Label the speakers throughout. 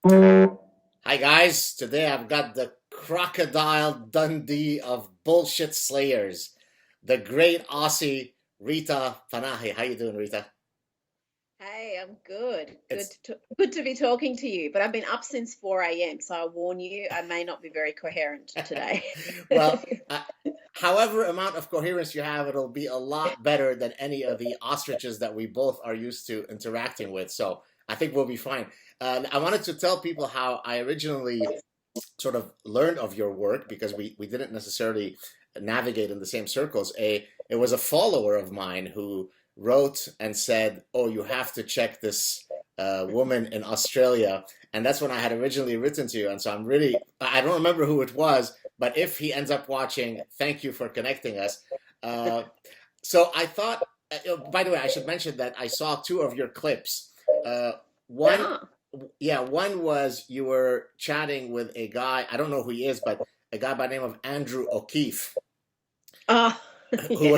Speaker 1: Hi guys, today I've got the crocodile Dundee of bullshit slayers, the great Aussie Rita Panahi. How you doing, Rita?
Speaker 2: Hey, I'm good.
Speaker 1: It's
Speaker 2: Good to be talking to you. But I've been up since 4 a.m., so I warn you, I may not be very coherent today.
Speaker 1: well, uh, however amount of coherence you have, it'll be a lot better than any of the ostriches that we both are used to interacting with. So I think we'll be fine. I wanted to tell people how I originally sort of learned of your work because we didn't necessarily navigate in the same circles. It was a follower of mine who wrote and said, "Oh, you have to check this woman in Australia," and that's when I had originally written to you. And so I don't remember who it was, but if he ends up watching, thank you for connecting us. Uh, so I thought, by the way, I should mention that I saw two of your clips. Uh, one
Speaker 2: Ah,
Speaker 1: yeah, one was you were chatting with a guy, I don't know who he is, but a guy by the name of Andrew O'Keefe,
Speaker 2: ah, yeah.
Speaker 1: who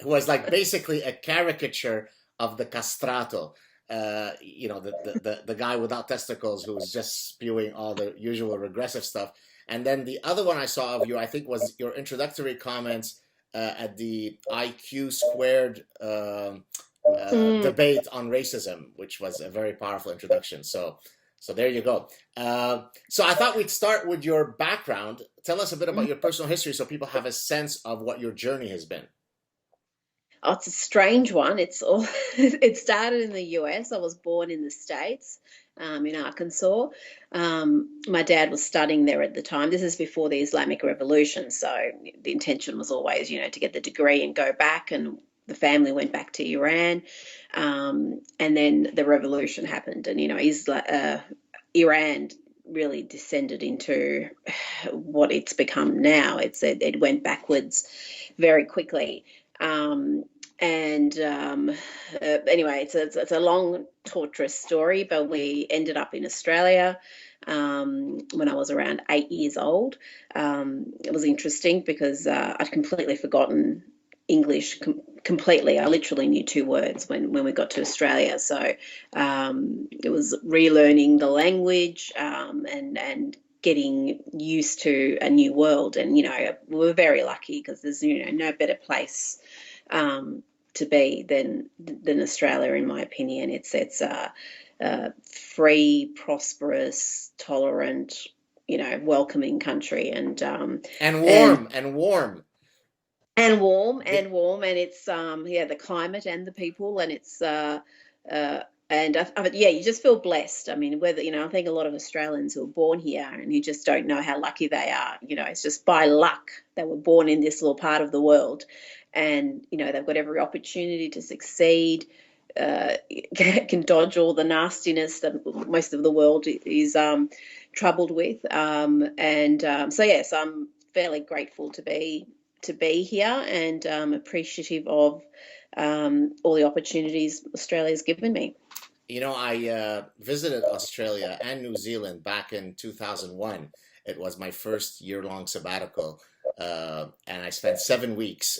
Speaker 1: was like basically a caricature of the castrato. The guy without testicles who was just spewing all the usual regressive stuff. And then the other one I saw of you, I think, was your introductory comments at the IQ squared
Speaker 2: Mm,
Speaker 1: debate on racism, which was a very powerful introduction. So there you go. So I thought we'd start with your background. Tell us a bit about
Speaker 2: mm.
Speaker 1: your personal history, so people have a sense of what your journey has been.
Speaker 2: Oh, it's a strange one. It's all it started in the US. I was born in the States, in Arkansas. My dad was studying there at the time. This is before the Islamic Revolution, so the intention was always, to get the degree and go back. And the family went back to Iran, and then the revolution happened, and Iran really descended into what it's become now. It went backwards very quickly. Um, and Anyway, it's a long, torturous story, but we ended up in Australia when I was around 8 years old. It was interesting because I'd completely forgotten English completely. I literally knew two words when we got to Australia. So it was relearning the language and getting used to a new world. And we were very lucky because there's no better place to be than Australia, in my opinion. It's a free, prosperous, tolerant, welcoming country,
Speaker 1: And
Speaker 2: and
Speaker 1: warm, and warm.
Speaker 2: and warm, and it's yeah, the climate and the people, and it's yeah, you just feel blessed. I mean, whether I think a lot of Australians who are born here and who just don't know how lucky they are. It's just by luck they were born in this little part of the world, and they've got every opportunity to succeed. Can dodge all the nastiness that most of the world is troubled with, so yes, I'm fairly grateful to be here, and appreciative of all the opportunities Australia's given me.
Speaker 1: I visited Australia and New Zealand back in 2001. It was my first year-long sabbatical, and I spent 7 weeks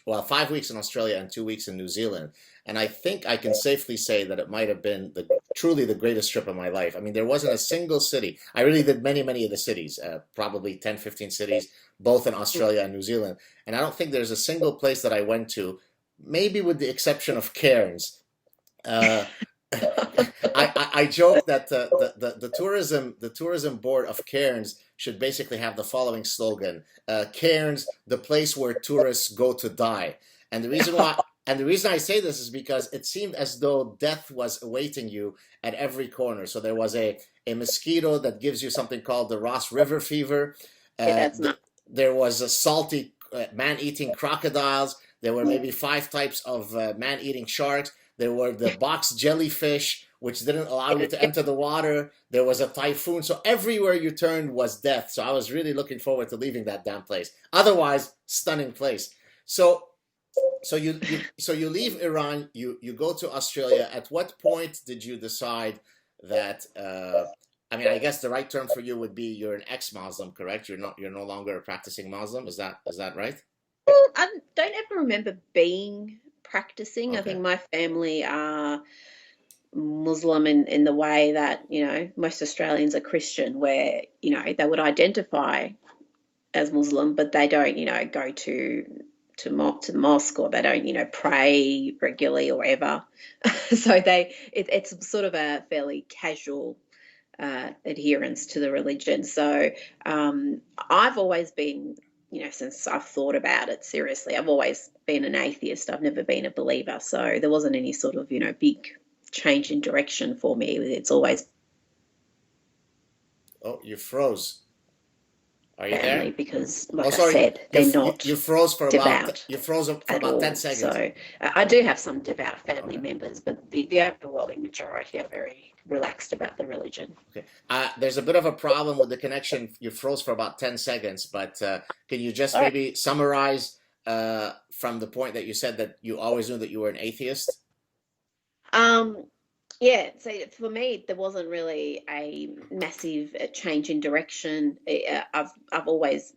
Speaker 1: well, 5 weeks in Australia and 2 weeks in New Zealand. And I think I can safely say that it might have been truly the greatest trip of my life. I mean, there wasn't a single city. I really did many, many of the cities, probably 10, 15 cities, both in Australia and New Zealand. And I don't think there's a single place that I went to, maybe with the exception of Cairns. Uh, I joke that the tourism board of Cairns should basically have the following slogan: Cairns, the place where tourists go to die. And the reason I say this is because it seemed as though death was awaiting you at every corner. So there was a mosquito that gives you something called the Ross River fever.
Speaker 2: Yeah,
Speaker 1: Uh,
Speaker 2: that's
Speaker 1: th-
Speaker 2: not.
Speaker 1: there was a salty man-eating crocodiles. There were maybe five types of man-eating sharks. There were the box jellyfish, which didn't allow you to enter the water. There was a typhoon. So everywhere you turned was death. So I was really looking forward to leaving that damn place. Otherwise, stunning place. So so you leave Iran, you go to Australia. At what point did you decide that I mean, I guess the right term for you would be you're an ex-Muslim, correct? You're no longer a practicing Muslim. Is that right?
Speaker 2: I don't ever remember being practicing. I think
Speaker 1: Okay.
Speaker 2: my family are Muslim in the way that, most Australians are Christian, where, they would identify as Muslim, but they don't, go to the mosque, or they don't, pray regularly or ever. So it's sort of a fairly casual adherence to the religion. So I've always been, since I've thought about it seriously, I've always been an atheist. I've never been a believer. So there wasn't any sort of, big change in direction for me. It's always
Speaker 1: Oh, you froze. Are you
Speaker 2: family
Speaker 1: there?
Speaker 2: because,
Speaker 1: Oh,
Speaker 2: like I
Speaker 1: sorry.
Speaker 2: said, they're not
Speaker 1: You froze for about
Speaker 2: devout
Speaker 1: you froze for
Speaker 2: at
Speaker 1: about ten
Speaker 2: all.
Speaker 1: seconds.
Speaker 2: So I do have some devout family
Speaker 1: Okay.
Speaker 2: members, but the overwhelming majority are very relaxed about the religion.
Speaker 1: Okay. There's a bit of a problem with the connection. You froze for about 10 seconds, but can you just
Speaker 2: All right.
Speaker 1: maybe summarize from the point that you said that you always knew that you were an atheist?
Speaker 2: Um, Yeah, so for me, there wasn't really a massive change in direction. I've always,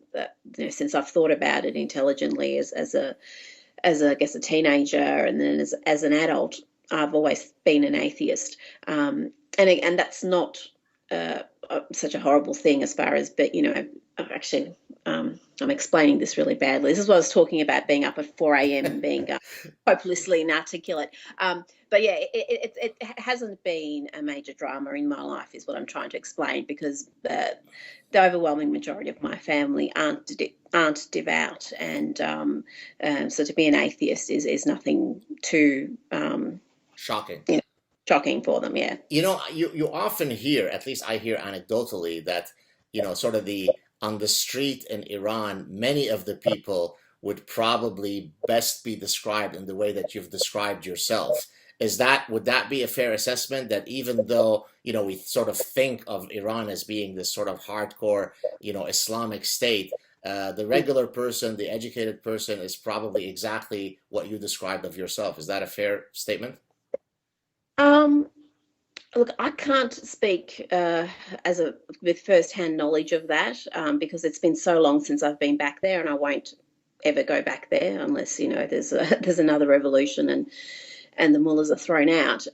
Speaker 2: since I've thought about it intelligently as I guess a teenager, and then as an adult, I've always been an atheist. And that's not such a horrible thing as far as, but I've actually, I'm explaining this really badly. This is what I was talking about, being up at 4 a.m. and being hopelessly inarticulate. But yeah, it hasn't been a major drama in my life, is what I'm trying to explain, because the overwhelming majority of my family aren't devout, and so to be an atheist is nothing too
Speaker 1: Shocking.
Speaker 2: you know, shocking for them. Yeah.
Speaker 1: You often hear, at least I hear anecdotally, that sort of the on the street in Iran, many of the people would probably best be described in the way that you've described yourself. Would that be a fair assessment, that even though we sort of think of Iran as being this sort of hardcore Islamic state, the regular person, the educated person, is probably exactly what you described of yourself? Is that a fair statement?
Speaker 2: Um, Look, I can't speak with first-hand knowledge of that, because it's been so long since I've been back there, and I won't ever go back there unless there's another revolution and the mullahs are thrown out.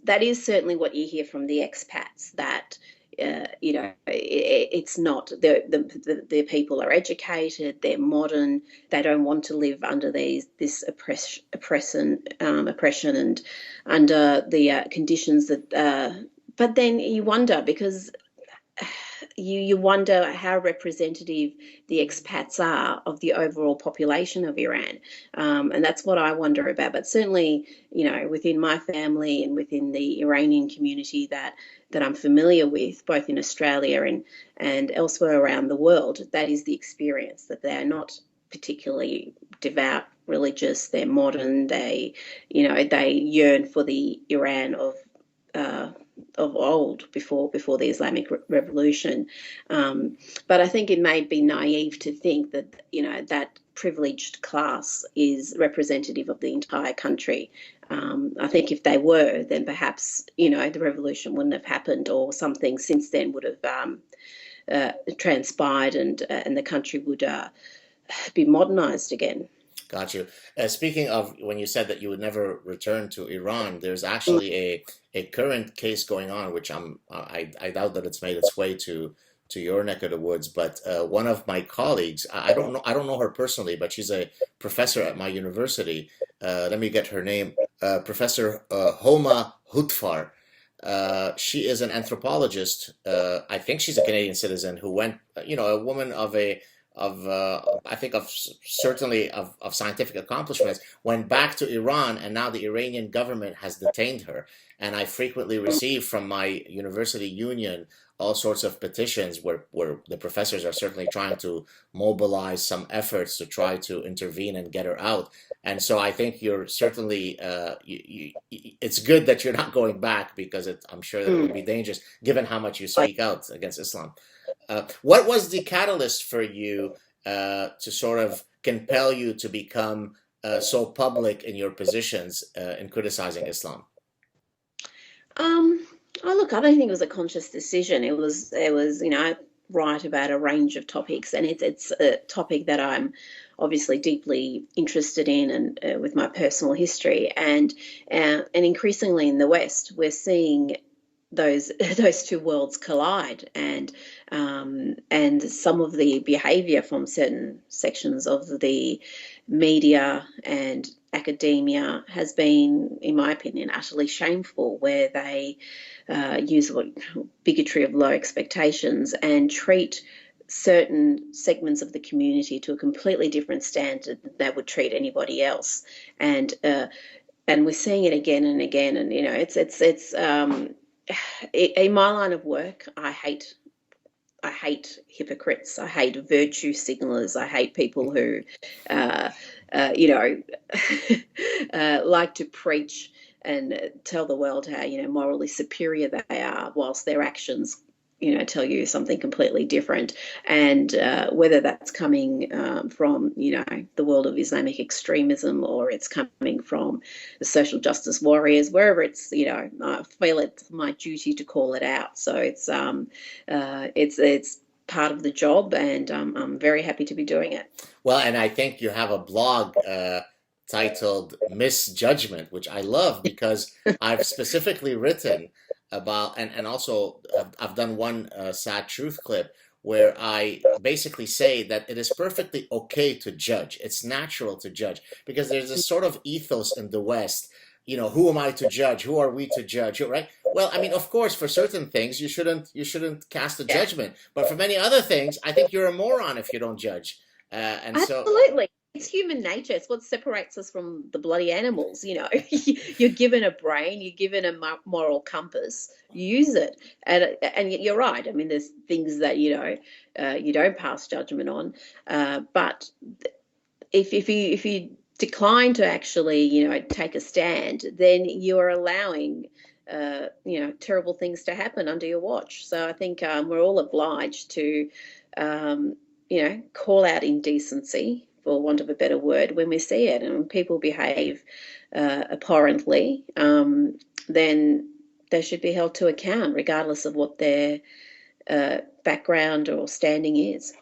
Speaker 2: That is certainly what you hear from the expats, that it's not, the people are educated, they're modern, they don't want to live under this oppression and under the conditions that. But then you wonder, because you wonder how representative the expats are of the overall population of Iran, and that's what I wonder about. But certainly, within my family and within the Iranian community that I'm familiar with, both in Australia and elsewhere around the world, that is the experience, that they are not particularly devout, religious. They're modern. They yearn for the Iran uh, of old, before the Islamic Revolution. But I think it may be naive to think that that privileged class is representative of the entire country. I think if they were, then perhaps the revolution wouldn't have happened, or something since then would have transpired, and the country would be modernized again.
Speaker 1: Got you. Speaking of, when you said that you would never return to Iran, there's
Speaker 2: Mm.
Speaker 1: actually a current case going on, which I doubt that it's made its way to your neck of the woods. But one of my colleagues, I don't know her personally, but she's a professor at my university. Let me get her name. Professor Homa Hutfar. She is an anthropologist. I think she's a Canadian citizen who went, a woman of I think certainly of scientific accomplishments, went back to Iran, and now the Iranian government has detained her. And I frequently receive from my university union all sorts of petitions where the professors are certainly trying to mobilize some efforts to try to intervene and get her out. And so I think you're certainly it's good that you're not going back, because I'm sure that it would be
Speaker 2: Mm.
Speaker 1: dangerous given how much you
Speaker 2: Like,
Speaker 1: speak out against Islam. What was the catalyst for you to sort of compel you to become so public in your positions in criticizing Islam?
Speaker 2: Um, oh, look, I don't think it was a conscious decision. It was, I write about a range of topics, and it's a topic that I'm obviously deeply interested in, and with my personal history. And increasingly in the West, we're seeing those those two worlds collide, and some of the behavior from certain sections of the media and academia has been, in my opinion, utterly shameful, where they use bigotry of low expectations and treat certain segments of the community to a completely different standard than they would treat anybody else. And we're seeing it again and again. And it's in my line of work, I hate hypocrites. I hate virtue signalers. I hate people who, uh, you know, like to preach and tell the world how, morally superior they are, whilst their actions, tell you something completely different. And whether that's coming from, the world of Islamic extremism, or it's coming from the social justice warriors, wherever it's, I feel it's my duty to call it out. So it's part of the job, and I'm very happy to be doing it.
Speaker 1: Well, and I think you have a blog titled Misjudgment, which I love because I've specifically written about, and also I've done one sad truth clip where I basically say that it is perfectly okay to judge. It's natural to judge because there's this sort of ethos in the West. Who am I to judge? Who are we to judge? Right? Well, I mean, of course, for certain things you shouldn't cast a
Speaker 2: Yeah,
Speaker 1: judgment, but for many other things, I think you're a moron if you don't judge. And so,
Speaker 2: absolutely. It's human nature. It's what separates us from the bloody animals. You're given a brain, you're given a moral compass. Use it, and you're right. I mean, there's things that you don't pass judgment on, but if you decline to actually take a stand, then you are allowing terrible things to happen under your watch. So I think we're all obliged to call out indecency, for want of a better word, when we see it. And when people behave abhorrently, then they should be held to account, regardless of what their background or standing is.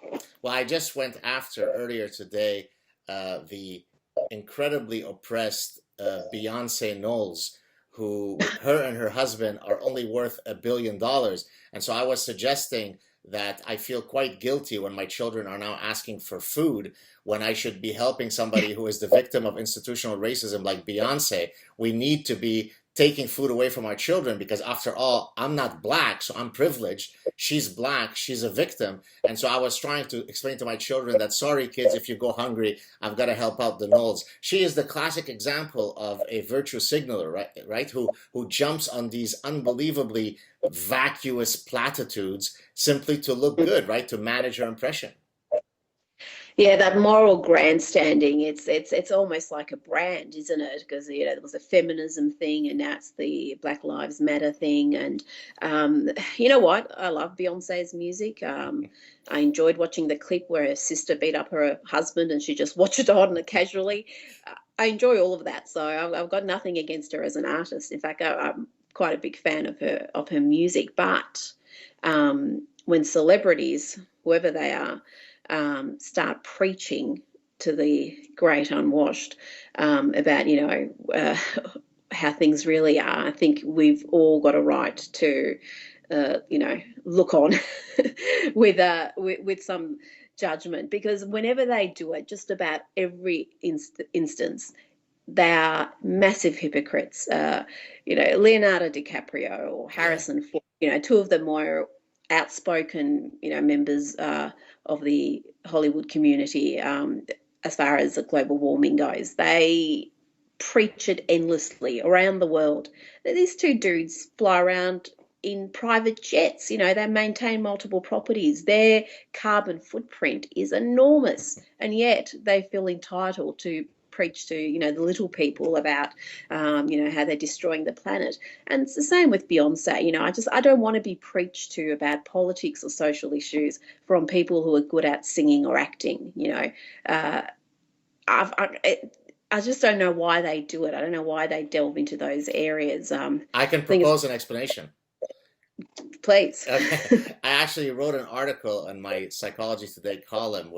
Speaker 1: well, I just went after earlier today the incredibly oppressed Beyonce Knowles, who her and her husband are only worth $1 billion. And so I was suggesting that I feel quite guilty when my children are now asking for food when I should be helping somebody who is the victim of institutional racism like Beyonce. We need to be taking food away from our children because, after all, I'm not black, so I'm privileged. She's black, she's a victim. And so I was trying to explain to my children that, sorry, kids, if you go hungry, I've got to help out the Knowles. She is the classic example of a virtue signaler, right? Right? Who jumps on these unbelievably vacuous platitudes simply to look good, right? To manage her impression.
Speaker 2: Yeah, that moral grandstanding, it's almost like a brand, isn't it? Because there was a feminism thing, and now it's the Black Lives Matter thing. And you know what? I love Beyonce's music. I enjoyed watching the clip where her sister beat up her husband, and she just watched it on casually. I enjoy all of that, so I've got nothing against her as an artist. In fact, I'm quite a big fan of her music. But when celebrities, whoever they are, start preaching to the great unwashed about how things really are, I think we've all got a right to look on with some judgment, because whenever they do it, just about every instance, they are massive hypocrites. Leonardo DiCaprio or
Speaker 1: Yeah.
Speaker 2: Harrison Ford, two of the more outspoken, members of the Hollywood community, as far as the global warming goes. They preach it endlessly around the world. These two dudes fly around in private jets. They maintain multiple properties. Their carbon footprint is enormous, and yet they feel entitled to preach to the little people about how they're destroying the planet. And it's the same with Beyonce. I don't want to be preached to about politics or social issues from people who are good at singing or acting. uh, I just don't know why they do it. I don't know why they delve into those areas.
Speaker 1: I can
Speaker 2: I think it's
Speaker 1: propose an explanation.
Speaker 2: Please.
Speaker 1: Okay. I actually wrote an article on my Psychology Today column,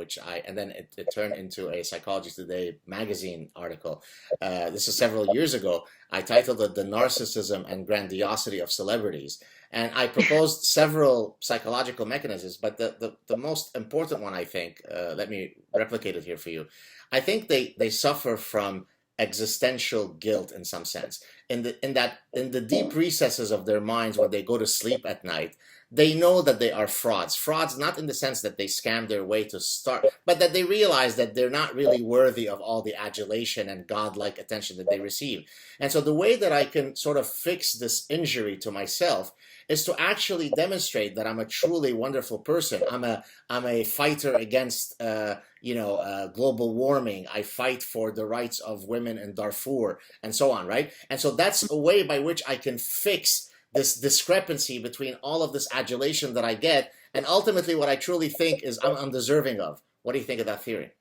Speaker 1: and then it turned into a Psychology Today magazine article. This is several years ago. I titled it The Narcissism and Grandiosity of Celebrities. And I proposed several psychological mechanisms, but the most important one, I think, let me replicate it here for you. I think they suffer from existential guilt in some sense. In the deep recesses of their minds when they go to sleep at night, they know that they are frauds. Frauds not in the sense that they scam their way to start, but that they realize that they're not really worthy of all the adulation and godlike attention that they receive. And so the way that I can sort of fix this injury to myself is to actually demonstrate that I'm a truly wonderful person. I'm a fighter against global warming. I fight for the rights of women in Darfur and so on, right? And so that's a way by which I can fix this discrepancy between all of this adulation that I get and ultimately what I truly think is I'm undeserving of. What do you think of that theory?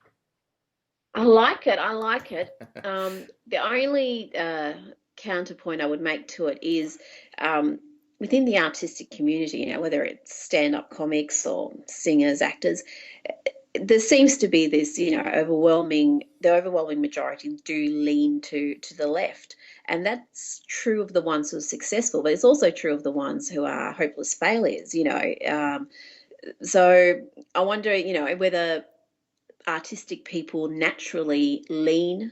Speaker 2: I like it. I like it. The only counterpoint I would make to it is within the artistic community, whether it's stand-up comics or singers, actors, there seems to be this, the overwhelming majority do lean to the left. And that's true of the ones who are successful, but it's also true of the ones who are hopeless failures. So I wonder, whether artistic people naturally lean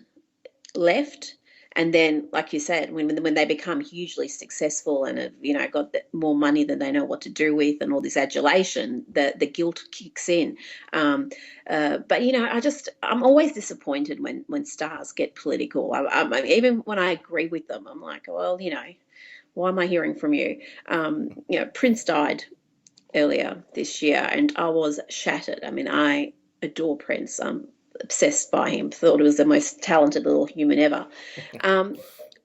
Speaker 2: left, and then, like you said, when they become hugely successful and have got more money than they know what to do with, and all this adulation, the guilt kicks in. But I'm always disappointed when stars get political. Even when I agree with them, I'm like, well, why am I hearing from you? Prince died earlier this year, and I was shattered. I mean, I adore Prince. I'm obsessed by him. Thought he was the most talented little human ever. Um,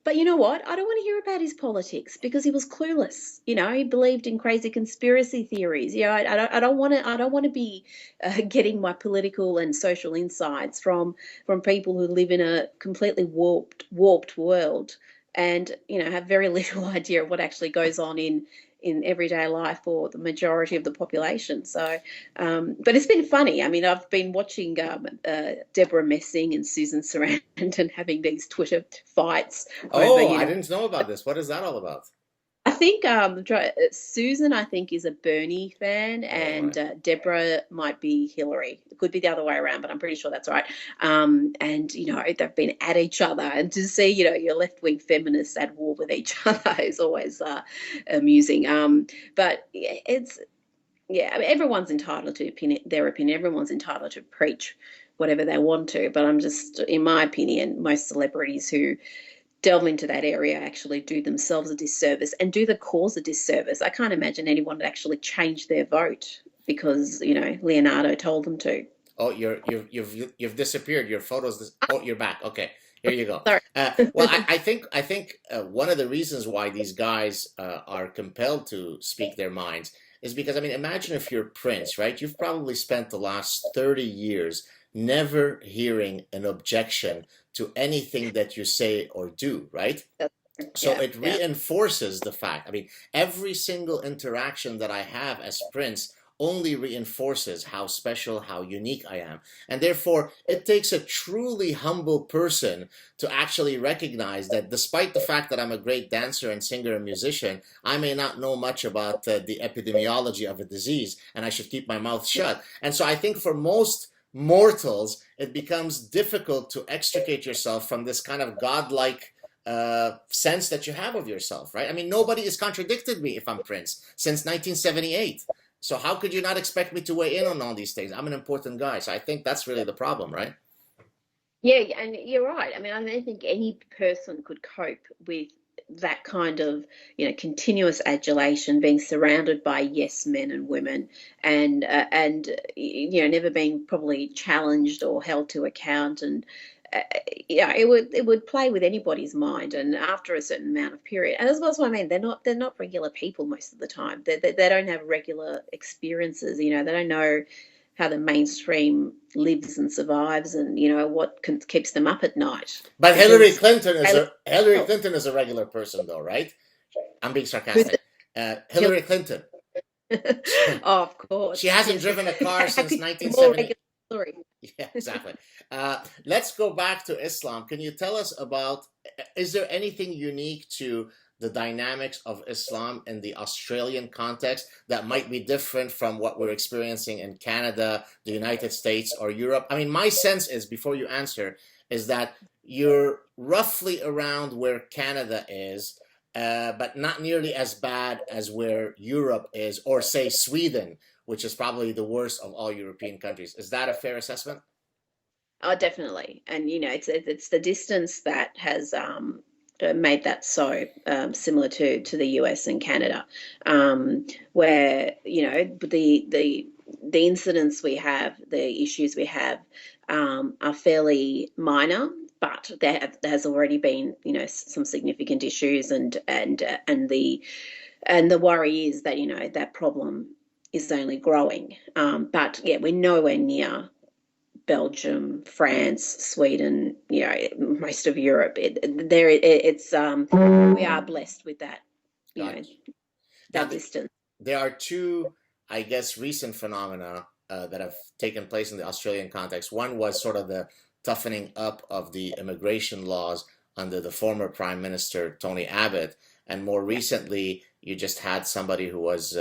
Speaker 2: but you know what? I don't want to hear about his politics because he was clueless. He believed in crazy conspiracy theories. I don't want to. I don't want to be getting my political and social insights from people who live in a completely warped world, and have very little idea of what actually goes on in everyday life for the majority of the population. So, but it's been funny. I mean, I've been watching Deborah Messing and Susan Sarandon having these Twitter fights over,
Speaker 1: Oh, I didn't know about this. What is that all about?
Speaker 2: I think Susan, I think, is a Bernie fan,
Speaker 1: Oh,
Speaker 2: and
Speaker 1: right.
Speaker 2: Deborah might be Hillary. It could be the other way around, but I'm pretty sure that's right. And they've been at each other, and to see your left wing feminists at war with each other is always amusing. But it's I mean, everyone's entitled to their opinion. Everyone's entitled to preach whatever they want to. But I'm just, in my opinion, most celebrities who delve into that area actually do themselves a disservice and do the cause a disservice. I can't imagine anyone would actually change their vote because Leonardo told them to.
Speaker 1: Oh, you've disappeared. Your photos. Oh, you're back. Okay, here you go.
Speaker 2: Sorry.
Speaker 1: Well, I think one of the reasons why these guys are compelled to speak their minds is because I mean, imagine if you're Prince, right? You've probably spent the last 30 years never hearing an objection to anything that you say or do, right? So
Speaker 2: Yeah,
Speaker 1: it
Speaker 2: yeah.
Speaker 1: reinforces the fact. I mean, every single interaction that I have as Prince only reinforces how special, how unique I am. And therefore, it takes a truly humble person to actually recognize that despite the fact that I'm a great dancer and singer and musician, I may not know much about the epidemiology of a disease and I should keep my mouth shut. And so I think for most mortals, it becomes difficult to extricate yourself from this kind of godlike sense that you have of yourself, right? I mean, nobody has contradicted me if I'm Prince since 1978. So how could you not expect me to weigh in on all these things? I'm an important guy. So I think that's really the problem, right?
Speaker 2: Yeah, and you're right. I mean, I don't think any person could cope with that kind of, continuous adulation, being surrounded by yes men and women, and never being probably challenged or held to account, and it would play with anybody's mind, and after a certain amount of period, and that's what I mean. They're not regular people most of the time. They don't have regular experiences. They don't know how the mainstream lives and survives, and what keeps them up at night.
Speaker 1: But
Speaker 2: Because
Speaker 1: Hillary Clinton is a regular person, though, right? I'm being
Speaker 2: who's
Speaker 1: sarcastic.
Speaker 2: Hillary.
Speaker 1: Hillary Clinton.
Speaker 2: Oh, of course.
Speaker 1: She hasn't
Speaker 2: Yes.
Speaker 1: driven a car
Speaker 2: How
Speaker 1: since
Speaker 2: could you be more
Speaker 1: 1970.
Speaker 2: against Hillary?
Speaker 1: Yeah, exactly. Let's go back to Islam. Can you tell us about, is there anything unique to the dynamics of Islam in the Australian context that might be different from what we're experiencing in Canada, the United States, or Europe? I mean, my sense is, before you answer, is that you're roughly around where Canada is, but not nearly as bad as where Europe is, or say Sweden, which is probably the worst of all European countries. Is that a fair assessment?
Speaker 2: Oh, definitely. And it's the distance that has made that so similar to the US and Canada, where the incidents we have, the issues we have, are fairly minor. But there has already been, some significant issues, and the worry is that that problem is only growing. But yeah, we're nowhere near Belgium, France, Sweden, most of Europe. We are blessed with that, you know,
Speaker 1: Gotcha. Now,
Speaker 2: that distance.
Speaker 1: there are two, I guess, recent phenomena that have taken place in the Australian context. One was sort of the toughening up of the immigration laws under the former Prime Minister Tony Abbott, and more recently, you just had somebody who was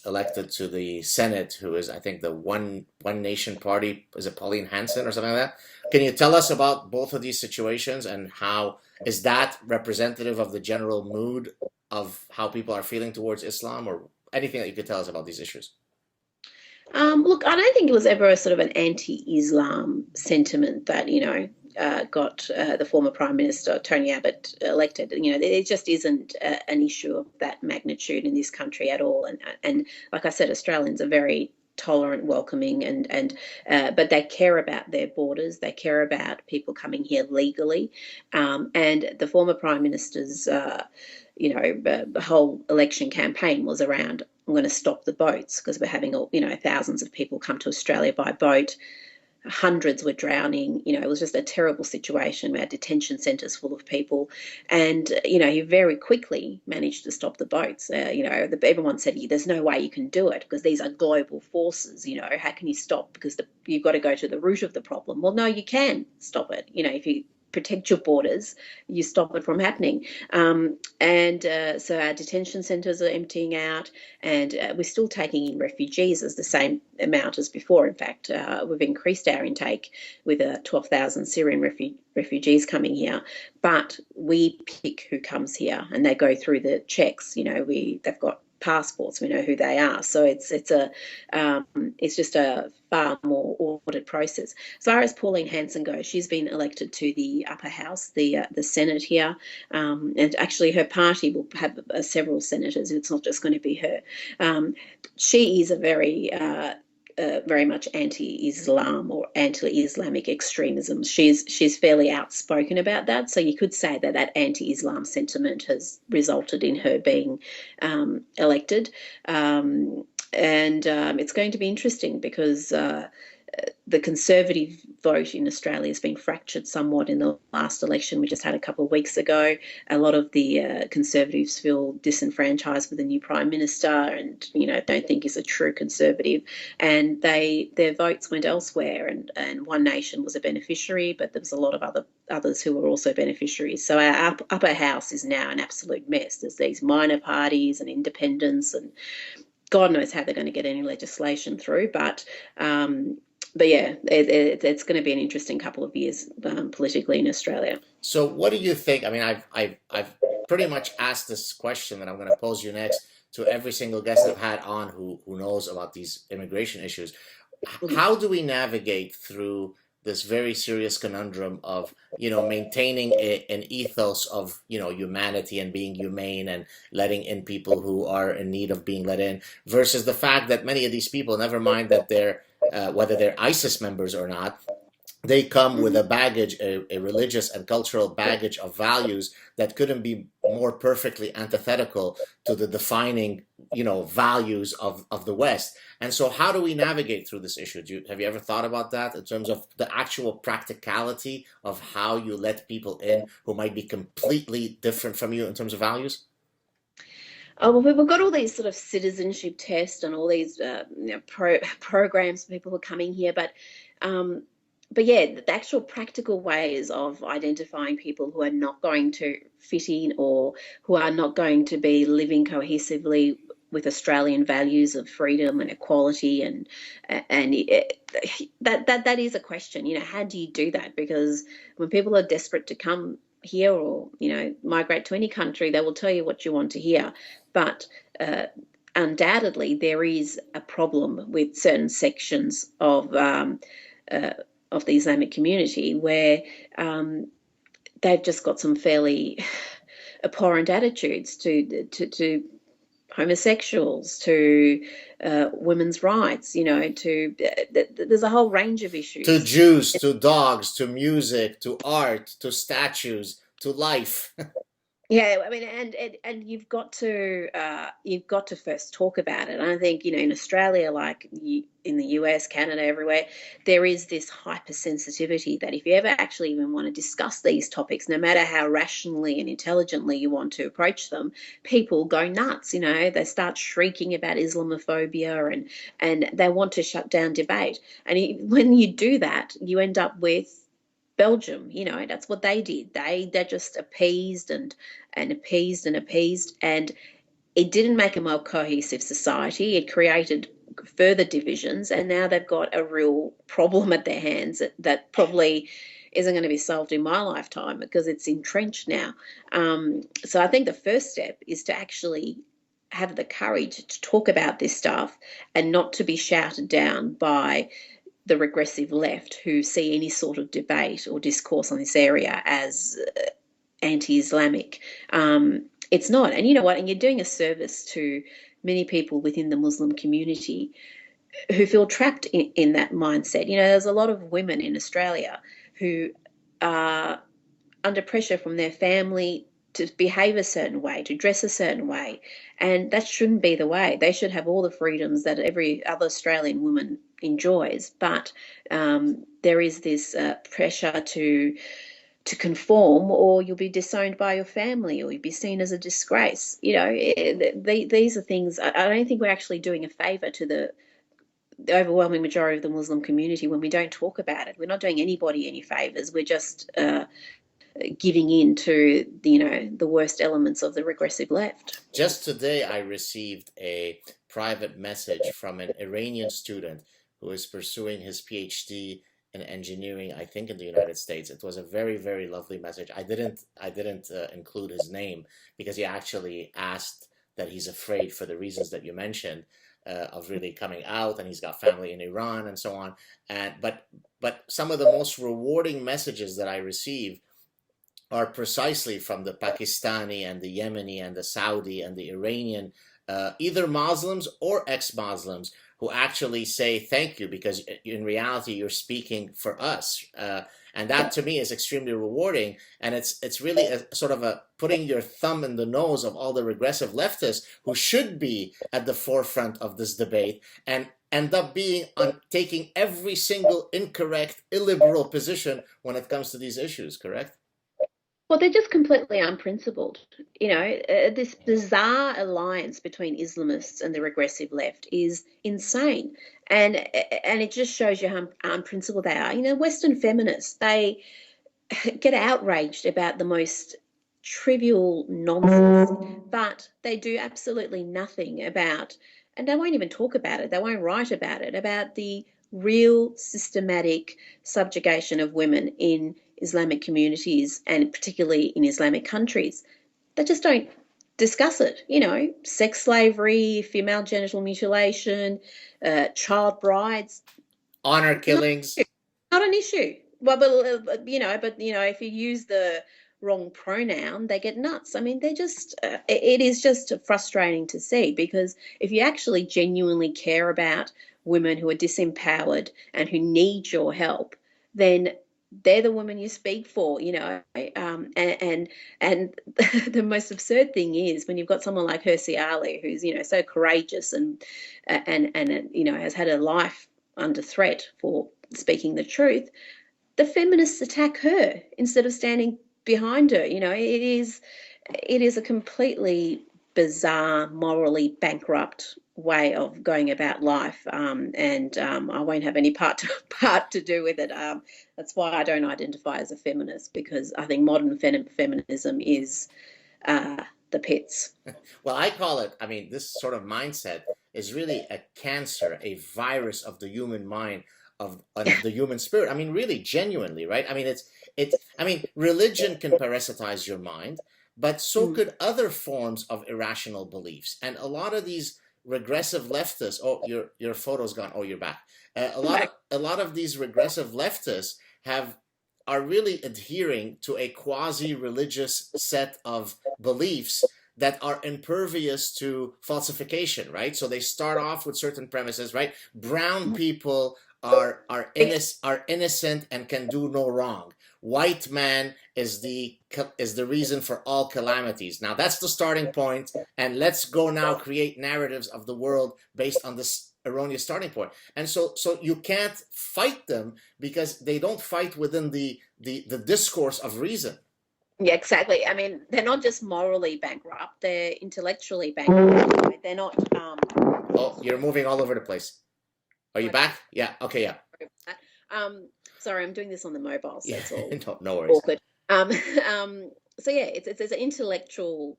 Speaker 1: elected to the Senate, who is, I think, the One Nation Party. Is it Pauline Hanson or something like that? Can you tell us about both of these situations, and how is that representative of the general mood of how people are feeling towards Islam, or anything that you could tell us about these issues?
Speaker 2: Look, I don't think it was ever a sort of an anti-Islam sentiment that, got the former Prime Minister Tony Abbott elected. It just isn't an issue of that magnitude in this country at all. And like I said, Australians are very tolerant, welcoming, but they care about their borders. They care about people coming here legally. And the former Prime Minister's, the whole election campaign was around, I'm going to stop the boats, because we're having, thousands of people come to Australia by boat. Hundreds were drowning. It was just a terrible situation. We had detention centres full of people, and he very quickly managed to stop the boats. Everyone said, there's no way you can do it because these are global forces. How can you stop? Because you've got to go to the root of the problem. Well, no, you can stop it. If you protect your borders, you stop it from happening. So our detention centres are emptying out, and we're still taking in refugees as the same amount as before. In fact, we've increased our intake with 12,000 Syrian refugees coming here, but we pick who comes here, and they go through the checks. They've got passports, we know who they are, so it's just a far more ordered process. As far as Pauline Hanson goes, she's been elected to the upper house, the Senate here, and actually her party will have several senators. It's not just going to be her. She is a very much anti-Islam or anti-Islamic extremism. She's fairly outspoken about that. So you could say that anti-Islam sentiment has resulted in her being elected. It's going to be interesting because the Conservative vote in Australia has been fractured somewhat in the last election we just had a couple of weeks ago. A lot of the Conservatives feel disenfranchised with the new Prime Minister, and don't think he's a true Conservative, and their votes went elsewhere. And One Nation was a beneficiary, but there was a lot of others who were also beneficiaries. So our upper house is now an absolute mess. There's these minor parties and independents, and God knows how they're going to get any legislation through, but yeah, it's going to be an interesting couple of years politically in Australia.
Speaker 1: So, what do you think? I mean, I've pretty much asked this question that I'm going to pose you next to every single guest I've had on who knows about these immigration issues. How do we navigate through this very serious conundrum of maintaining an ethos of humanity and being humane and letting in people who are in need of being let in, versus the fact that many of these people, never mind that they're whether they're ISIS members or not, they come with a baggage, a religious and cultural baggage of values that couldn't be more perfectly antithetical to the defining, values of the West. And so, how do we navigate through this issue? Have you ever thought about that in terms of the actual practicality of how you let people in who might be completely different from you in terms of values?
Speaker 2: Oh, well, we've got all these sort of citizenship tests and all these programs for people who are coming here, um, but yeah, the actual practical ways of identifying people who are not going to fit in or who are not going to be living cohesively with Australian values of freedom and equality and that is a question. You know, how do you do that? Because when people are desperate to come here or migrate to any country, they will tell you what you want to hear, but undoubtedly there is a problem with certain sections uh, of the Islamic community where they've just got some fairly abhorrent attitudes to homosexuals, to women's rights. There's a whole range of
Speaker 1: To
Speaker 2: issues.
Speaker 1: Jews, to dogs, to music, to art, to statues, to life.
Speaker 2: Yeah, I mean, and you've got to first talk about it. And I think in Australia, like in the US, Canada, everywhere, there is this hypersensitivity that if you ever actually even want to discuss these topics, no matter how rationally and intelligently you want to approach them, people go nuts. They start shrieking about Islamophobia and they want to shut down debate. And when you do that, you end up with Belgium. That's what they did. They just appeased and appeased and appeased, and it didn't make a more cohesive society. It created further divisions, and now they've got a real problem at their hands that probably isn't going to be solved in my lifetime because it's entrenched now. So I think the first step is to actually have the courage to talk about this stuff and not to be shouted down by the regressive left who see any sort of debate or discourse on this area as anti-Islamic. It's not. And you know what? And you're doing a service to many people within the Muslim community who feel trapped in that mindset. There's a lot of women in Australia who are under pressure from their family to behave a certain way, to dress a certain way. And that shouldn't be the way. They should have all the freedoms that every other Australian woman enjoys. But there is this pressure to conform, or you'll be disowned by your family, or you'll be seen as a disgrace. These are things. I don't think we're actually doing a favour to the overwhelming majority of the Muslim community when we don't talk about it. We're not doing anybody any favours. We're just giving in to the worst elements of the regressive left.
Speaker 1: Just today, I received a private message from an Iranian student who is pursuing his PhD in engineering, I think in the United States. It was a very, very lovely message. I didn't include his name because he actually asked that he's afraid for the reasons that you mentioned of really coming out, and he's got family in Iran and so on. And but some of the most rewarding messages that I receive are precisely from the Pakistani and the Yemeni and the Saudi and the Iranian, either Muslims or ex-Muslims, who actually say thank you because in reality you're speaking for us, and that to me is extremely rewarding. And it's really a sort of a putting your thumb in the nose of all the regressive leftists who should be at the forefront of this debate and end up being on taking every single incorrect, illiberal position when it comes to these issues. Correct?
Speaker 2: Well, they're just completely unprincipled. This bizarre alliance between Islamists and the regressive left is insane, and it just shows you how unprincipled they are. Western feminists, they get outraged about the most trivial nonsense, but they do absolutely nothing about, and they won't even talk about it, they won't write about it, about the real systematic subjugation of women in Islamic communities and particularly in Islamic countries. They just don't discuss it. Sex slavery, female genital mutilation, child brides,
Speaker 1: Honor
Speaker 2: not,
Speaker 1: killings.
Speaker 2: not an issue. Well, but if you use the wrong pronoun, they get nuts. I mean, they're just, it is just frustrating to see because if you actually genuinely care about women who are disempowered and who need your help, then they're the women you speak for. And the most absurd thing is when you've got someone like Hirsi Ali, who's so courageous and has had a life under threat for speaking the truth, the feminists attack her instead of standing behind her. It is a completely bizarre, morally bankrupt way of going about life, and I won't have any part to do with it. That's why I don't identify as a feminist, because I think modern feminism is the pits.
Speaker 1: Well, I call it, I mean, this sort of mindset is really a cancer, a virus of the human mind, of the human spirit. I mean, really, genuinely, right? I mean, I mean, religion can parasitize your mind, but so
Speaker 2: Mm.
Speaker 1: could other forms of irrational beliefs. And a lot of these regressive leftists, oh, your photo's gone. Oh, you're back. A lot of these regressive leftists have are really adhering to a quasi-religious set of beliefs that are impervious to falsification, right? So they start off with certain premises, right? Brown people are innocent and can do no wrong. White man is the reason for all calamities. Now that's the starting point, and let's go now create narratives of the world based on this erroneous starting point. And so you can't fight them because they don't fight within the discourse of reason.
Speaker 2: Yeah, exactly. I mean, they're not just morally bankrupt; they're intellectually bankrupt. You know? They're not.
Speaker 1: Oh, you're moving all over the place. Are you back? Yeah. Okay. Yeah.
Speaker 2: Sorry, I'm doing this on the mobile, so
Speaker 1: Yeah.
Speaker 2: it's all
Speaker 1: No worries.
Speaker 2: awkward. Um, so yeah, it's an intellectual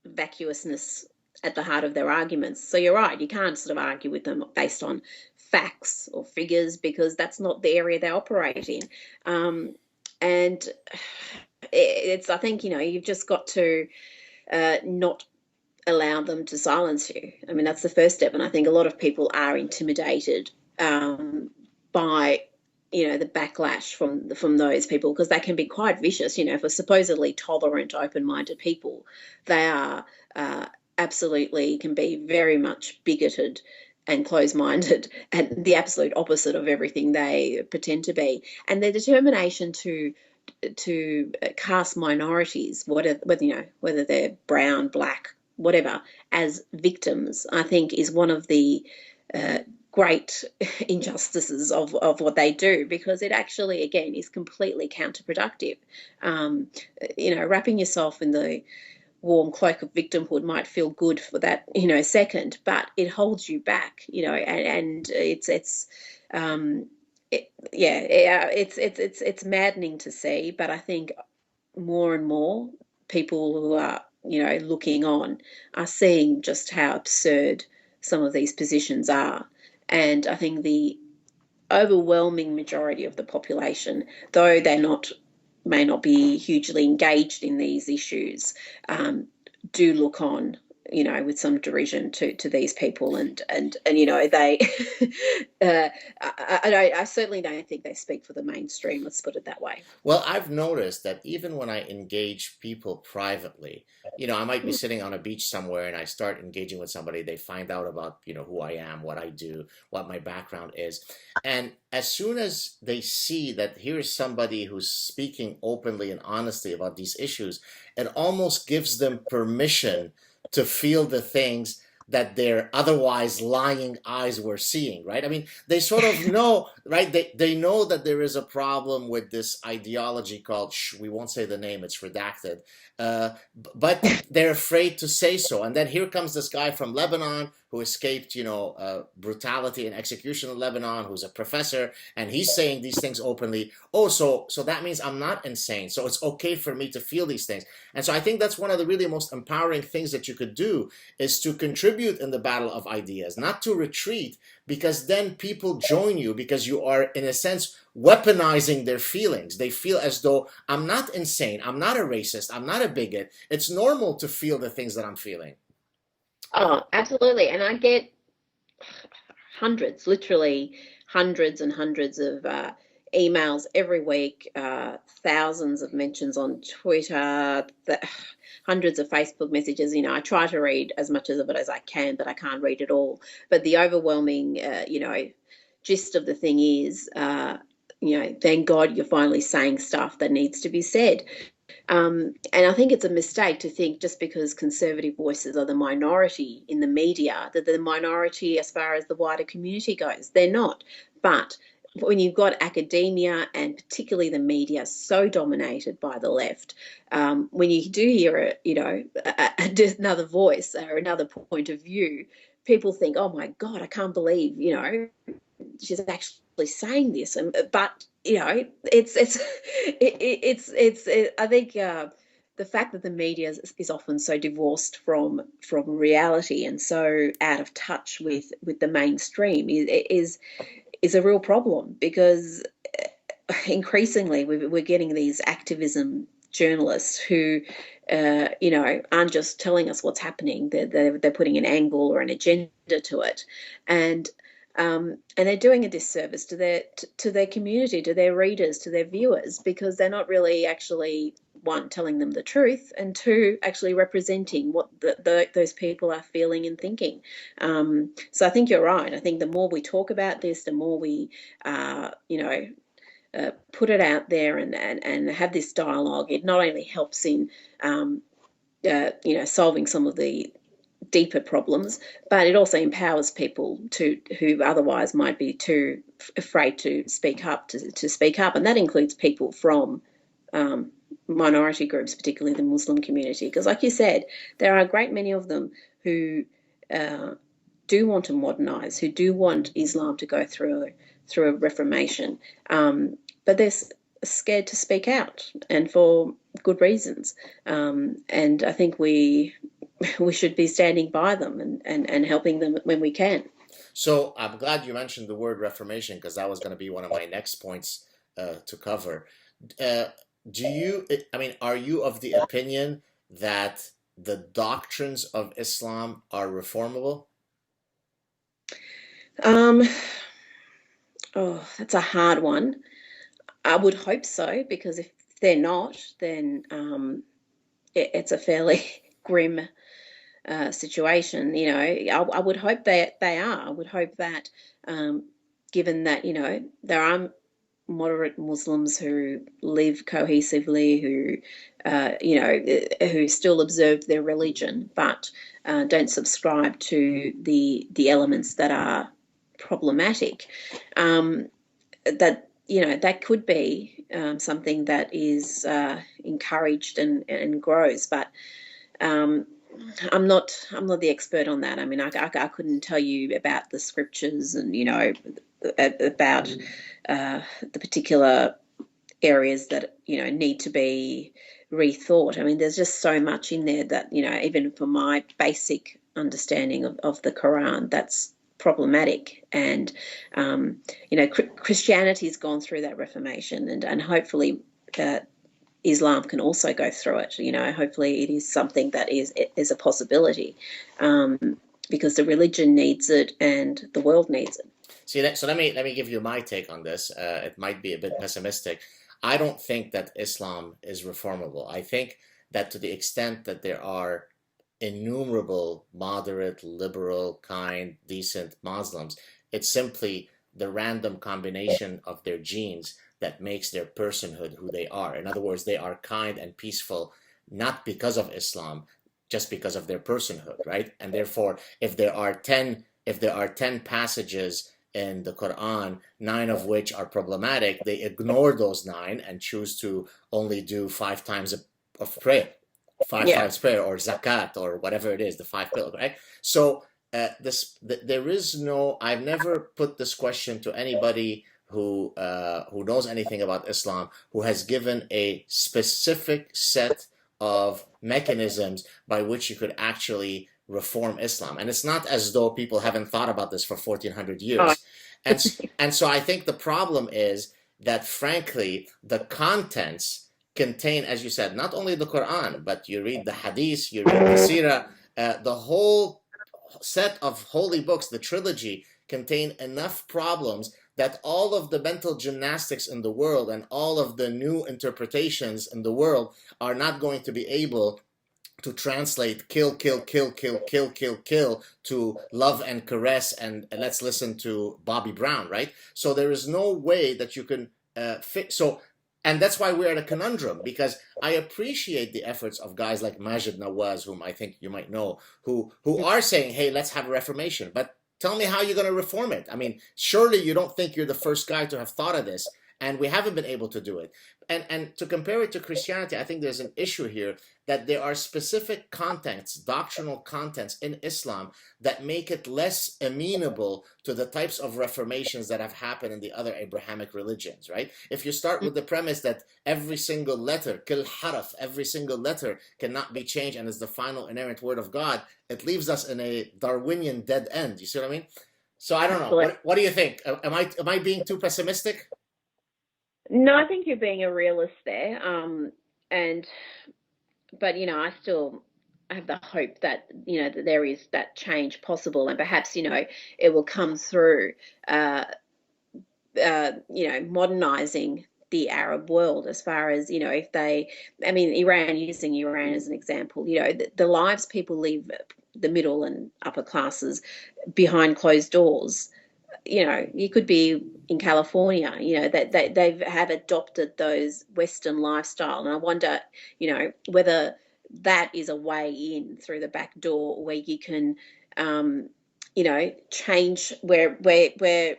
Speaker 2: vacuousness at the heart of their arguments. So you're right, you can't sort of argue with them based on facts or figures, because that's not the area they operate in. And it's, I think, you've just got to not allow them to silence you. I mean, that's the first step. And I think a lot of people are intimidated by the backlash from those people, because they can be quite vicious. For supposedly tolerant, open-minded people, they are absolutely can be very much bigoted and closed-minded, and the absolute opposite of everything they pretend to be. And their determination to cast minorities, whether they're brown, black, whatever, as victims, I think is one of the great injustices of what they do, because it actually, again, is completely counterproductive. Wrapping yourself in the warm cloak of victimhood might feel good for that second, but it holds you back, and it's maddening to see. But I think more and more people who are looking on are seeing just how absurd some of these positions are. And I think the overwhelming majority of the population, though may not be hugely engaged in these issues, do look on, with some derision to these people, and they, I certainly don't think they speak for the mainstream. Let's put it that way.
Speaker 1: Well, I've noticed that even when I engage people privately, I might be sitting on a beach somewhere and I start engaging with somebody, they find out about, who I am, what I do, what my background is. And as soon as they see that here's somebody who's speaking openly and honestly about these issues, it almost gives them permission to feel the things that their otherwise lying eyes were seeing, right? I mean, they sort of know, right? They know that there is a problem with this ideology called, we won't say the name, it's redacted, but they're afraid to say so. And then here comes this guy from Lebanon who escaped, brutality and execution in Lebanon, who's a professor, and he's saying these things openly. Oh, so that means I'm not insane. So it's okay for me to feel these things. And so I think that's one of the really most empowering things that you could do, is to contribute in the battle of ideas, not to retreat, because then people join you, because you are, in a sense, weaponizing their feelings. They feel as though I'm not insane, I'm not a racist, I'm not a bigot. It's normal to feel the things that I'm feeling.
Speaker 2: Oh, absolutely. And I get hundreds, literally hundreds and hundreds of emails every week, thousands of mentions on Twitter, hundreds of Facebook messages. I try to read as much of it as I can, but I can't read it all. But the overwhelming, gist of the thing is, thank God you're finally saying stuff that needs to be said. And I think it's a mistake to think just because conservative voices are the minority in the media, that they're the minority as far as the wider community goes. They're not. But when you've got academia and particularly the media so dominated by the left, when you do hear another voice or another point of view, people think, "Oh my God, I can't believe she's actually saying this." But I think the fact that the media is often so divorced from reality and so out of touch with the mainstream is a real problem, because increasingly we're getting these activism journalists who aren't just telling us what's happening. They're putting an angle or an agenda to it, and they're doing a disservice to their community, to their readers, to their viewers, because they're not really actually, one, telling them the truth, and two, actually representing what those people are feeling and thinking. So I think you're right. I think the more we talk about this, the more we put it out there and have this dialogue, it not only helps in solving some of the deeper problems, but it also empowers people who otherwise might be too afraid to speak up, and that includes people from minority groups, particularly the Muslim community, because, like you said, there are a great many of them who do want to modernize, who do want Islam to go through a reformation, but they're scared to speak out, and for good reasons. And I think we should be standing by them and helping them when we can.
Speaker 1: So I'm glad you mentioned the word reformation, because that was going to be one of my next points to cover. Are you of the opinion that the doctrines of Islam are reformable?
Speaker 2: That's a hard one. I would hope so, because if they're not, then it's a fairly grim situation. I would hope that they are. I would hope that, given that there are moderate Muslims who live cohesively, who still observe their religion, but don't subscribe to the elements that are problematic. That could be something that is encouraged and grows, but I'm not the expert on that. I mean, I couldn't tell you about the scriptures and about the particular areas that need to be rethought. I mean, there's just so much in there that even for my basic understanding of the Quran, that's problematic. And Christianity's gone through that reformation, and hopefully Islam can also go through it. Hopefully it is something that is a possibility, because the religion needs it and the world needs it.
Speaker 1: So let me give you my take on this. It might be a bit pessimistic. I don't think that Islam is reformable. I think that to the extent that there are innumerable moderate, liberal, kind, decent Muslims, it's simply the random combination of their genes that makes their personhood who they are. In other words, they are kind and peaceful, not because of Islam, just because of their personhood, right? And therefore, if there are 10 passages in the Quran, 9 of which are problematic, they ignore those 9 and choose to only do 5 times of prayer, times prayer, or zakat, or whatever it is, the 5 pillars, right? So there is no. I've never put this question to anybody who knows anything about Islam, who has given a specific set of mechanisms by which you could actually reform Islam. And it's not as though people haven't thought about this for 1400 years. And so I think the problem is that, frankly, the contents contain, as you said, not only the Quran, but you read the Hadith, you read the Sirah, the whole set of holy books, the trilogy, contain enough problems that all of the mental gymnastics in the world and all of the new interpretations in the world are not going to be able to translate kill, kill, kill, kill, kill, kill, kill to love and caress and let's listen to Bobby Brown, right? So there is no way that you can fit. So, and that's why we're at a conundrum, because I appreciate the efforts of guys like Majid Nawaz, whom I think you might know, who are saying, hey, let's have a reformation. But Tell me how you're going to reform it. I mean, surely you don't think you're the first guy to have thought of this, and we haven't been able to do it. And to compare it to Christianity, I think there's an issue here that there are specific contents, doctrinal contents in Islam that make it less amenable to the types of reformations that have happened in the other Abrahamic religions, right? If you start with the premise that every single letter, kil haraf, every single letter cannot be changed and is the final inerrant word of God, it leaves us in a Darwinian dead end. You see what I mean? So I don't know. What do you think? Am I being too pessimistic?
Speaker 2: No, I think you're being a realist there. But I still have the hope that that there is that change possible, and perhaps it will come through modernizing the Arab world, as far as if Iran, using Iran as an example, the lives people live, the middle and upper classes, behind closed doors. You could be in California, that they have adopted those Western lifestyle. And I wonder, whether that is a way in through the back door where you can, change where the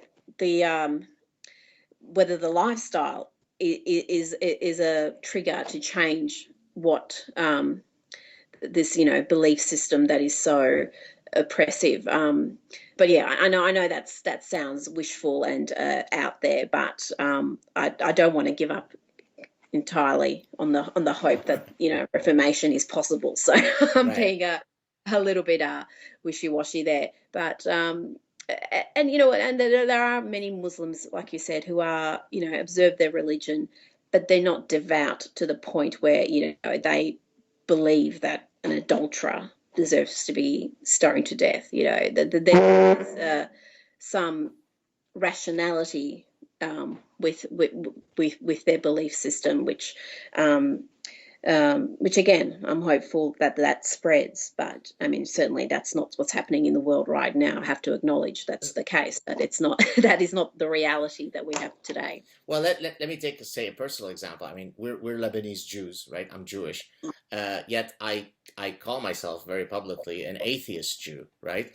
Speaker 2: whether the lifestyle is a trigger to change what this belief system that is so oppressive. But yeah, I know that sounds wishful and out there, but I don't want to give up entirely on the hope that reformation is possible. So I'm
Speaker 1: Right.
Speaker 2: being a little bit wishy-washy there. But and there are many Muslims, like you said, who are observe their religion, but they're not devout to the point where they believe that an adulterer deserves to be stoned to death. There's some rationality with their belief system, which again, I'm hopeful that spreads. But certainly that's not what's happening in the world right now. I have to acknowledge that's the case. That it's not that is not the reality that we have today.
Speaker 1: Well, let me say a personal example. I mean, we're Lebanese Jews, right? I'm Jewish, yet I call myself very publicly an atheist Jew, right?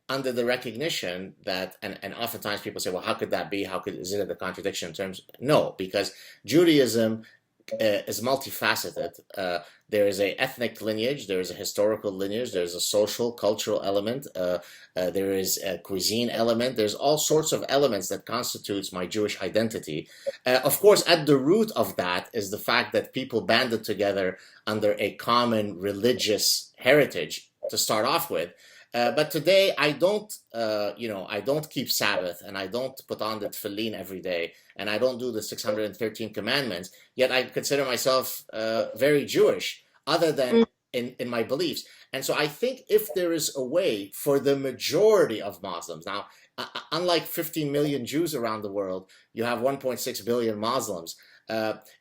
Speaker 1: Under the recognition that, and oftentimes people say, well, how could that be? Is it a contradiction in terms? No, because Judaism is multifaceted. There is a ethnic lineage, there is a historical lineage, there's a social, cultural element, there is a cuisine element, there's all sorts of elements that constitutes my Jewish identity. Of course, at the root of that is the fact that people banded together under a common religious heritage to start off with. But today I don't, I don't keep Sabbath, and I don't put on the tefillin every day, and I don't do the 613 commandments. Yet I consider myself very Jewish, other than in my beliefs. And so I think if there is a way for the majority of Muslims, now, unlike 15 million Jews around the world, you have 1.6 billion Muslims.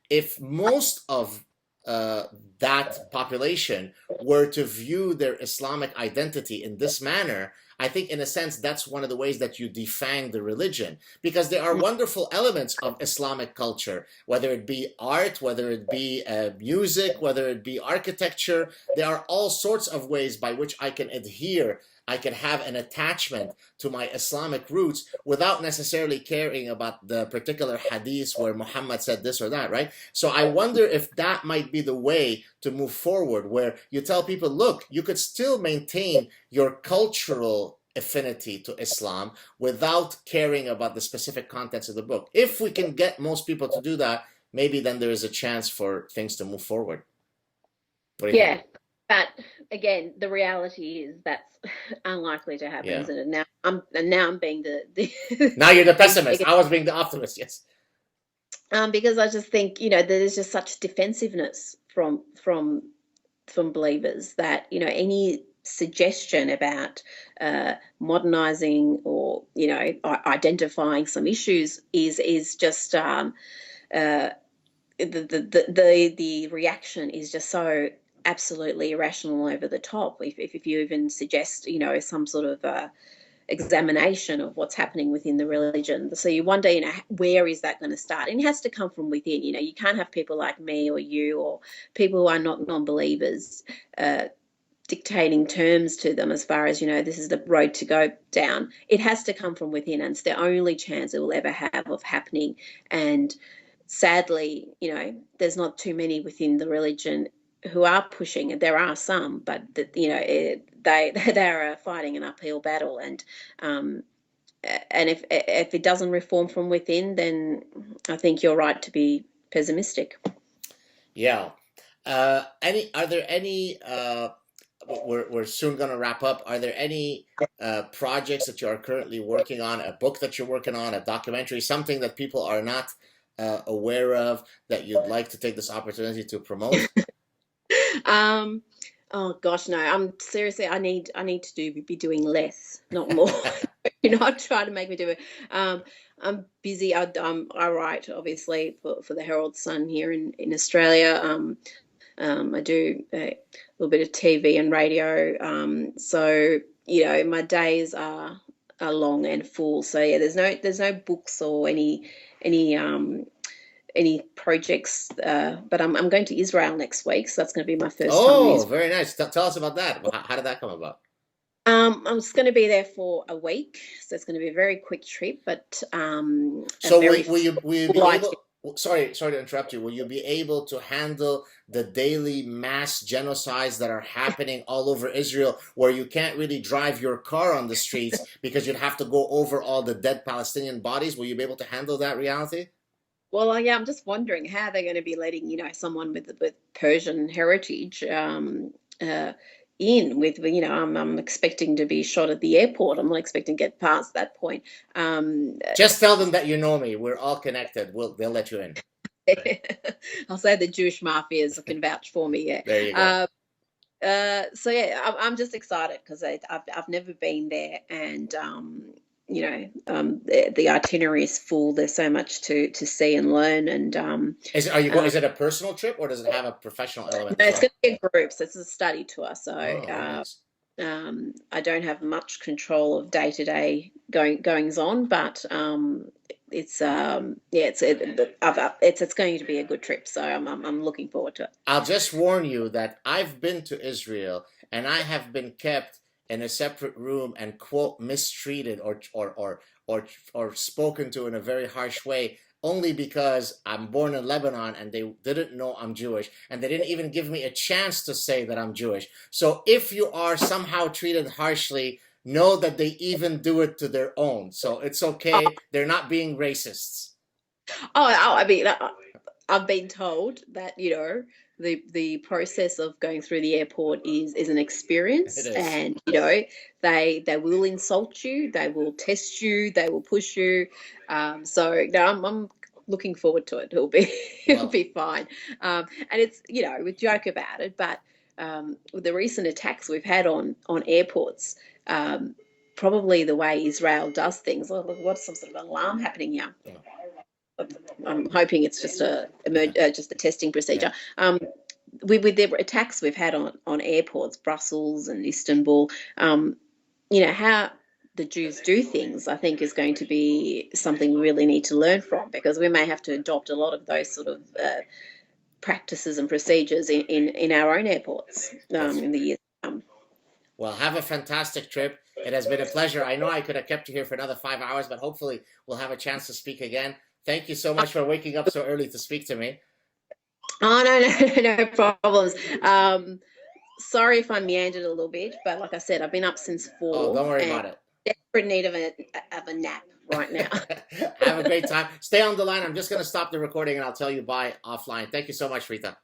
Speaker 1: If most of that population were to view their Islamic identity in this manner, I think in a sense that's one of the ways that you defang the religion, because there are wonderful elements of Islamic culture, whether it be art, whether it be music, whether it be architecture. There are all sorts of ways by which I can adhere, I can have an attachment to my Islamic roots without necessarily caring about the particular hadith where Muhammad said this or that, right? So I wonder if that might be the way to move forward, where you tell people, look, you could still maintain your cultural affinity to Islam without caring about the specific contents of the book. If we can get most people to do that, maybe then there is a chance for things to move forward. What do you think?
Speaker 2: But again, the reality is that's unlikely to happen,
Speaker 1: Yeah.
Speaker 2: isn't it? Now I'm being the
Speaker 1: Now you're the pessimist. I was being the optimist. Yes.
Speaker 2: because I just think there's just such defensiveness from believers that any suggestion about modernizing or identifying some issues is just the reaction is just so absolutely irrational, over the top. If you even suggest some sort of examination of what's happening within the religion, so you wonder where is that going to start? And it has to come from within. You can't have people like me or you or people who are not non-believers dictating terms to them as far as, this is the road to go down. It has to come from within, and it's the only chance it will ever have of happening. And sadly, there's not too many within the religion who are pushing it. There are some, but they are fighting an uphill battle. And if it doesn't reform from within, then I think you're right to be pessimistic.
Speaker 1: Yeah. Are there any, we're soon going to wrap up. Are there any projects that you are currently working on, a book that you're working on, a documentary, something that people are not aware of that you'd like to take this opportunity to promote?
Speaker 2: Oh gosh, no. I'm seriously. I need to be doing less, not more. You're not trying to make me do it. I'm busy. I write obviously for the Herald Sun here in Australia. I do a little bit of TV and radio. So my days are long and full. So yeah, there's no books or any projects, but I'm going to Israel next week, so that's going to be my first time.
Speaker 1: Oh, very nice. Tell us about that. How did that come about?
Speaker 2: I'm just going to be there for a week, so it's going to be a very quick trip. But
Speaker 1: so will you be able? Sorry to interrupt you. Will you be able to handle the daily mass genocides that are happening all over Israel, where you can't really drive your car on the streets because you'd have to go over all the dead Palestinian bodies? Will you be able to handle that reality?
Speaker 2: Well, yeah, I'm just wondering how they're going to be letting, someone with Persian heritage in with, I'm expecting to be shot at the airport. I'm not expecting to get past that point.
Speaker 1: Just tell them that you know me. We're all connected. They'll let you in.
Speaker 2: I'll say the Jewish mafias can vouch for me. Yeah.
Speaker 1: There you go.
Speaker 2: So yeah, I'm just excited because I've never been there, and the itinerary is full. There's so much to see and learn. And
Speaker 1: is it a personal trip, or does it have a professional element?
Speaker 2: No, it's going to be a group. So it's a study tour. So
Speaker 1: nice.
Speaker 2: I don't have much control of day-to-day goings on, but it's going to be a good trip. So I'm looking forward to it.
Speaker 1: I'll just warn you that I've been to Israel and I have been kept in a separate room and quote mistreated or spoken to in a very harsh way, only because I'm born in Lebanon and they didn't know I'm Jewish, and they didn't even give me a chance to say that I'm Jewish. So if you are somehow treated harshly, know that they even do it to their own. So it's okay. They're not being racists.
Speaker 2: I mean, I've been told that, the process of going through the airport is an experience, and they will insult you, they will test you, they will push you. So no, I'm looking forward to it. It'll be fine. And it's we joke about it, but with the recent attacks we've had on airports, probably the way Israel does things. What's some sort of alarm happening here? Yeah. I'm hoping it's just a testing procedure. Yeah. With the attacks we've had on airports, Brussels and Istanbul, how the Jews do things, I think, is going to be something we really need to learn from, because we may have to adopt a lot of those sort of practices and procedures in our own airports in the years to come.
Speaker 1: Well, have a fantastic trip. It has been a pleasure. I know I could have kept you here for another 5 hours, but hopefully we'll have a chance to speak again. Thank you so much for waking up so early to speak to me.
Speaker 2: Oh, no problems. Sorry if I meandered a little bit, but like I said, I've been up since 4.
Speaker 1: Oh, don't worry about it.
Speaker 2: Desperate need of a nap right now.
Speaker 1: Have a great time. Stay on the line. I'm just going to stop the recording and I'll tell you bye offline. Thank you so much, Rita.